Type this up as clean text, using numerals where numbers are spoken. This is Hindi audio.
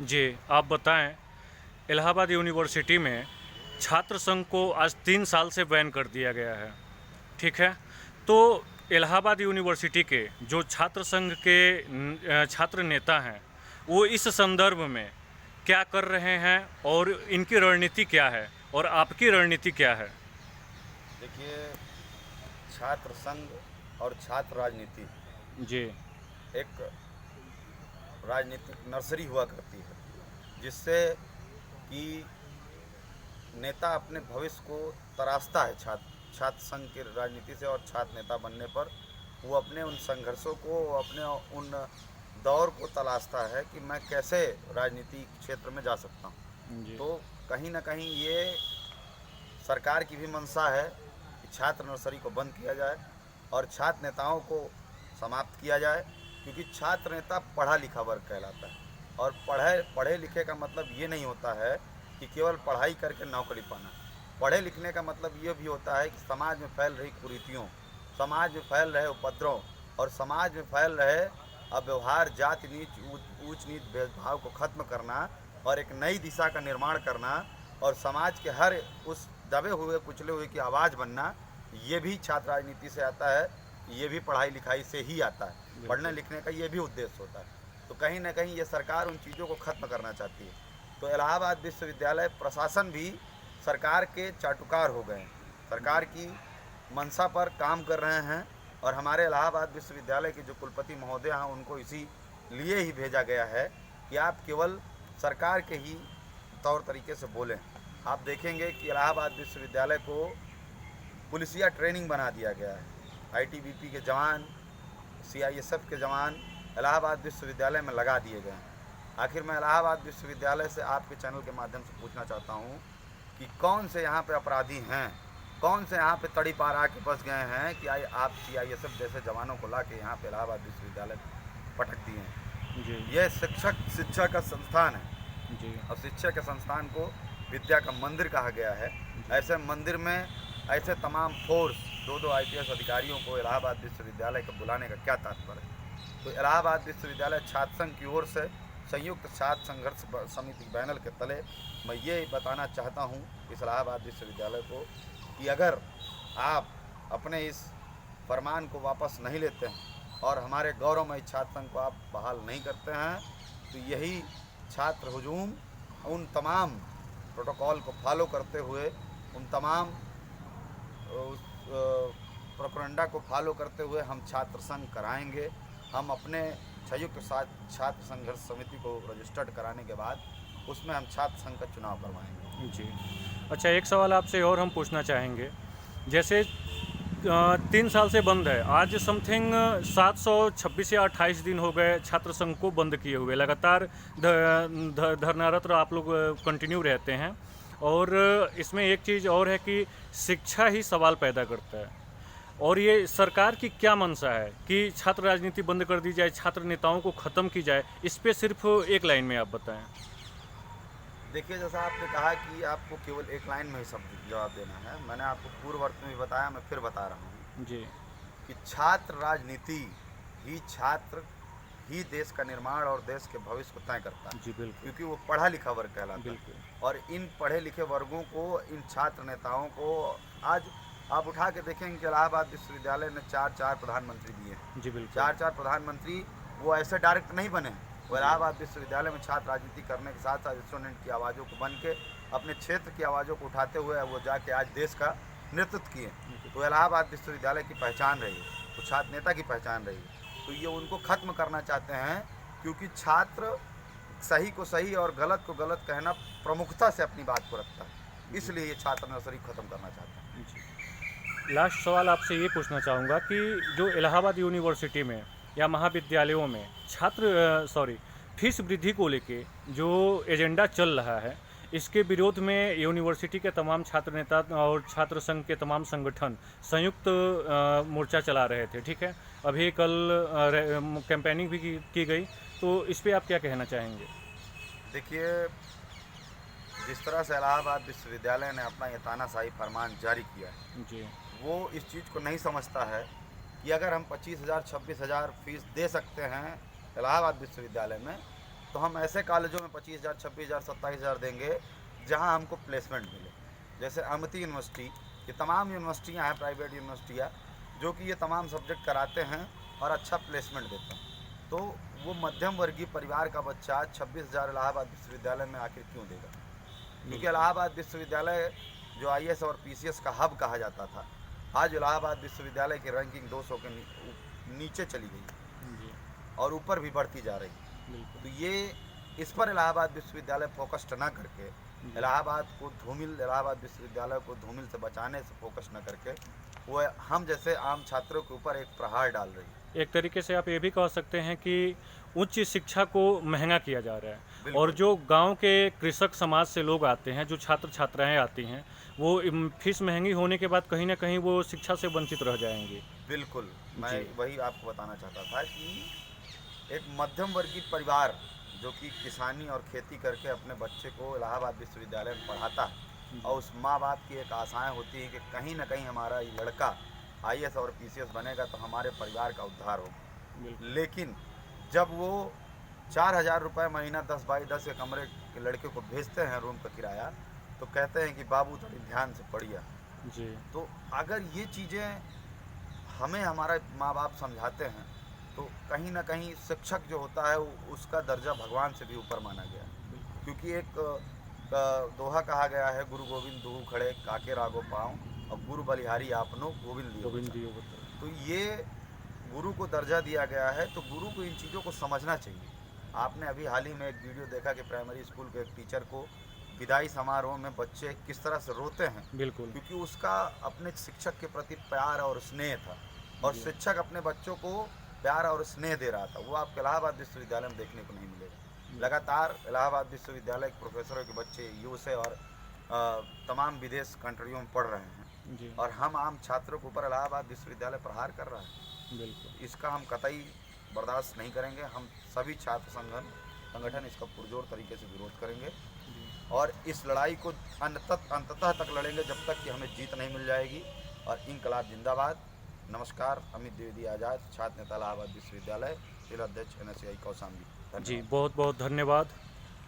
जी, आप बताएं, इलाहाबाद यूनिवर्सिटी में छात्र संघ को आज 3 साल से बैन कर दिया गया है, ठीक है? तो इलाहाबाद यूनिवर्सिटी के जो छात्र संघ के छात्र नेता हैं, वो इस संदर्भ में क्या कर रहे हैं और इनकी रणनीति क्या है और आपकी रणनीति क्या है? देखिए, छात्र संघ और छात्र राजनीति जी, एक राजनीतिक नर्सरी हुआ करती है, जिससे कि नेता अपने भविष्य को तराशता है छात्र संघ की राजनीति से। और छात्र नेता बनने पर वो अपने उन संघर्षों को, अपने उन दौर को तलाशता है कि मैं कैसे राजनीति क्षेत्र में जा सकता हूँ। जी, तो कहीं ना कहीं ये सरकार की भी मंशा है कि छात्र नर्सरी को बंद किया जाए और छात्र नेताओं को समाप्त किया जाए, क्योंकि छात्र नेता पढ़ा लिखा वर्ग कहलाता है। और पढ़े लिखे का मतलब ये नहीं होता है कि केवल पढ़ाई करके नौकरी पाना। पढ़े लिखने का मतलब ये भी होता है कि समाज में फैल रही कुरीतियों, समाज में फैल रहे उपद्रव और समाज में फैल रहे अव्यवहार, जाति नीच, ऊंच नीच भेदभाव को खत्म करना और एक नई दिशा का निर्माण करना और समाज के हर उस दबे हुए कुचले हुए की आवाज़ बनना, ये भी छात्र राजनीति से आता है, ये भी पढ़ाई लिखाई से ही आता है। पढ़ने लिखने का ये भी उद्देश्य होता है। तो कहीं ना कहीं ये सरकार उन चीज़ों को ख़त्म करना चाहती है। तो इलाहाबाद विश्वविद्यालय प्रशासन भी सरकार के चाटुकार हो गए हैं, सरकार की मंशा पर काम कर रहे हैं। और हमारे इलाहाबाद विश्वविद्यालय के जो कुलपति महोदय हैं, उनको इसी लिए ही भेजा गया है कि आप केवल सरकार के ही तौर तरीके से बोलें। आप देखेंगे कि इलाहाबाद विश्वविद्यालय को पुलिसिया ट्रेनिंग बना दिया गया है। आईटीबीपी के जवान, सीआईएसएफ के जवान इलाहाबाद विश्वविद्यालय में लगा दिए गए हैं। आखिर मैं इलाहाबाद विश्वविद्यालय से आपके चैनल के माध्यम से पूछना चाहता हूँ कि कौन से यहाँ पे अपराधी हैं, कौन से यहाँ पे तड़ी पार आके बस गए हैं कि आप सीआईएसएफ जैसे जवानों को ला के यहाँ पे इलाहाबाद विश्वविद्यालय पटक दिए हैं। जी, यह शिक्षा का संस्थान है जी, और शिक्षा के संस्थान को विद्या का मंदिर कहा गया है। ऐसे मंदिर में ऐसे तमाम फोर्स, दो आईपीएस अधिकारियों को इलाहाबाद विश्वविद्यालय को बुलाने का क्या तात्पर्य है? तो इलाहाबाद विश्वविद्यालय छात्र संघ की ओर से संयुक्त छात्र संघर्ष समिति बैनर के तले मैं ये बताना चाहता हूँ इस इलाहाबाद विश्वविद्यालय को कि अगर आप अपने इस फरमान को वापस नहीं लेते हैं और हमारे गौरवमय छात्र संघ को आप बहाल नहीं करते हैं, तो यही छात्र हुजूम उन तमाम प्रोटोकॉल को फॉलो करते हुए, उन तमाम प्रोपेगेंडा को फॉलो करते हुए हम छात्र संघ कराएंगे। हम अपने संयुक्त छात्र संघर्ष समिति को रजिस्टर्ड कराने के बाद उसमें हम छात्र संघ का चुनाव करवाएंगे। जी। अच्छा, एक सवाल आपसे और हम पूछना चाहेंगे। जैसे 3 साल से बंद है, आज समथिंग 726 या 28 दिन हो गए छात्र संघ को बंद किए हुए। लगातार धरनारत आप लोग कंटिन्यू रहते हैं। और इसमें एक चीज़ और है कि शिक्षा ही सवाल पैदा करता है। और ये सरकार की क्या मंशा है कि छात्र राजनीति बंद कर दी जाए, छात्र नेताओं को ख़त्म की जाए? इस पे सिर्फ एक लाइन में आप बताएं। देखिए, जैसा आपने कहा कि आपको केवल एक लाइन में ही सब जवाब देना है, मैंने आपको पूर्ववर्त में भी बताया, मैं फिर बता रहा हूँ जी, कि छात्र राजनीति ही छात्र ही देश का निर्माण और देश के भविष्य को तय करता है। जी, बिल्कुल, क्योंकि वो पढ़ा लिखा वर्ग कहलाता है। बिल्कुल। और इन पढ़े लिखे वर्गों को, इन छात्र नेताओं को आज आप उठा के देखेंगे कि इलाहाबाद विश्वविद्यालय ने 4 प्रधानमंत्री दिए हैं। जी, बिल्कुल। 4 प्रधानमंत्री वो ऐसे डायरेक्ट नहीं बने। वो इलाहाबाद विश्वविद्यालय में छात्र राजनीति करने के साथ साथ स्टूडेंट की आवाज़ों को बन के अपने क्षेत्र की आवाज़ों को उठाते हुए वो जाके आज देश का नेतृत्व किए। तो इलाहाबाद विश्वविद्यालय की पहचान रही है, तो छात्र नेता की पहचान रही है। तो ये उनको ख़त्म करना चाहते हैं, क्योंकि छात्र सही को सही और गलत को गलत कहना प्रमुखता से अपनी बात को रखता है, इसलिए ये छात्र नर्सरी ख़त्म करना चाहते हैं। जी। लास्ट सवाल आपसे ये पूछना चाहूँगा कि जो इलाहाबाद यूनिवर्सिटी में या महाविद्यालयों में फीस वृद्धि को लेके जो एजेंडा चल रहा है, इसके विरोध में यूनिवर्सिटी के तमाम छात्र नेता और छात्र संघ के तमाम संगठन संयुक्त मोर्चा चला रहे थे, ठीक है? अभी कल कैंपेनिंग भी की गई, तो इस पे आप क्या कहना चाहेंगे? देखिए, जिस तरह से इलाहाबाद विश्वविद्यालय ने अपना ये तानाशाही फरमान जारी किया है, जी, वो इस चीज़ को नहीं समझता है कि अगर हम 25,000 26,000 फीस दे सकते हैं इलाहाबाद विश्वविद्यालय में, तो हम ऐसे कॉलेजों में 25,000, 26,000, 27,000 देंगे जहां हमको प्लेसमेंट मिले। जैसे अमती यूनिवर्सिटी, ये तमाम यूनिवर्सिटियां हैं, प्राइवेट यूनिवर्सिटियां, जो कि ये तमाम सब्जेक्ट कराते हैं और अच्छा प्लेसमेंट देते हैं। तो वो मध्यम वर्गीय परिवार का बच्चा 26,000 इलाहाबाद विश्वविद्यालय में आखिर क्यों देगा? क्योंकि इलाहाबाद विश्वविद्यालय जो IAS और PCS का हब कहा जाता था, आज इलाहाबाद विश्वविद्यालय की रैंकिंग 200 के नीचे चली गई जी और ऊपर भी बढ़ती जा रही। बिल्कुल। तो ये इस पर इलाहाबाद विश्वविद्यालय फोकस्ड ना करके, इलाहाबाद विश्वविद्यालय को धूमिल से बचाने से फोकस न करके, वो हम जैसे आम छात्रों के ऊपर एक प्रहार डाल रही है। एक तरीके से आप ये भी कह सकते हैं कि उच्च शिक्षा को महंगा किया जा रहा है, बिल्कुल। और जो गांव के कृषक समाज से लोग आते हैं, जो छात्र छात्राएं आती हैं, वो फीस महंगी होने के बाद कहीं ना कहीं वो शिक्षा से वंचित रह जाएंगे। बिल्कुल, मैं जी। वही आपको बताना चाहता था कि एक मध्यम वर्गीय परिवार जो कि किसानी और खेती करके अपने बच्चे को इलाहाबाद विश्वविद्यालय में पढ़ाता है, और उस माँ बाप की एक आशाएं होती है कि कहीं ना कहीं हमारा ये लड़का IAS और PCS बनेगा तो हमारे परिवार का उद्धार होगा। लेकिन जब वो 4,000 रुपये महीना 10 बाई 10 के कमरे के लड़के को भेजते हैं रूम का किराया, तो कहते हैं कि बाबू थोड़ी ध्यान से पढ़िए। जी तो अगर ये चीज़ें हमें हमारे माँ बाप समझाते हैं, तो कहीं ना कहीं शिक्षक जो होता है उसका दर्जा भगवान से भी ऊपर माना गया। क्योंकि एक दोहा कहा गया है, गुरु गोविंद दुहु खड़े काके रागो पाँव, और गुरु बलिहारी आपनो गोविंद लियो बचाओ। तो ये गुरु को दर्जा दिया गया है, तो गुरु को इन चीज़ों को समझना चाहिए। आपने अभी हाल ही में एक वीडियो देखा कि प्राइमरी स्कूल के एक टीचर को विदाई समारोह में बच्चे किस तरह से रोते हैं, बिल्कुल। क्योंकि उसका अपने शिक्षक के प्रति प्यार और स्नेह था, और शिक्षक अपने बच्चों को प्यार और स्नेह दे रहा था। वो आपके इलाहाबाद विश्वविद्यालय में देखने को नहीं मिलेगा। लगातार इलाहाबाद विश्वविद्यालय के प्रोफेसरों के बच्चे USA और तमाम विदेश कंट्रियों में पढ़ रहे हैं, जी और हम आम छात्रों के ऊपर इलाहाबाद विश्वविद्यालय प्रहार कर रहा है। बिल्कुल। इसका हम कतई बर्दाश्त नहीं करेंगे। हम सभी छात्र संगठन इसका पुरजोर तरीके से विरोध करेंगे, और इस लड़ाई को अंततः तक लड़ेंगे जब तक कि हमें जीत नहीं मिल जाएगी। और इंकलाब जिंदाबाद। नमस्कार, अमित द्विवेदी आज़ाद, छात्र नेता इलाहाबाद विश्वविद्यालय, जिला अध्यक्ष NSCI कौशाम्बी। जी बहुत बहुत धन्यवाद।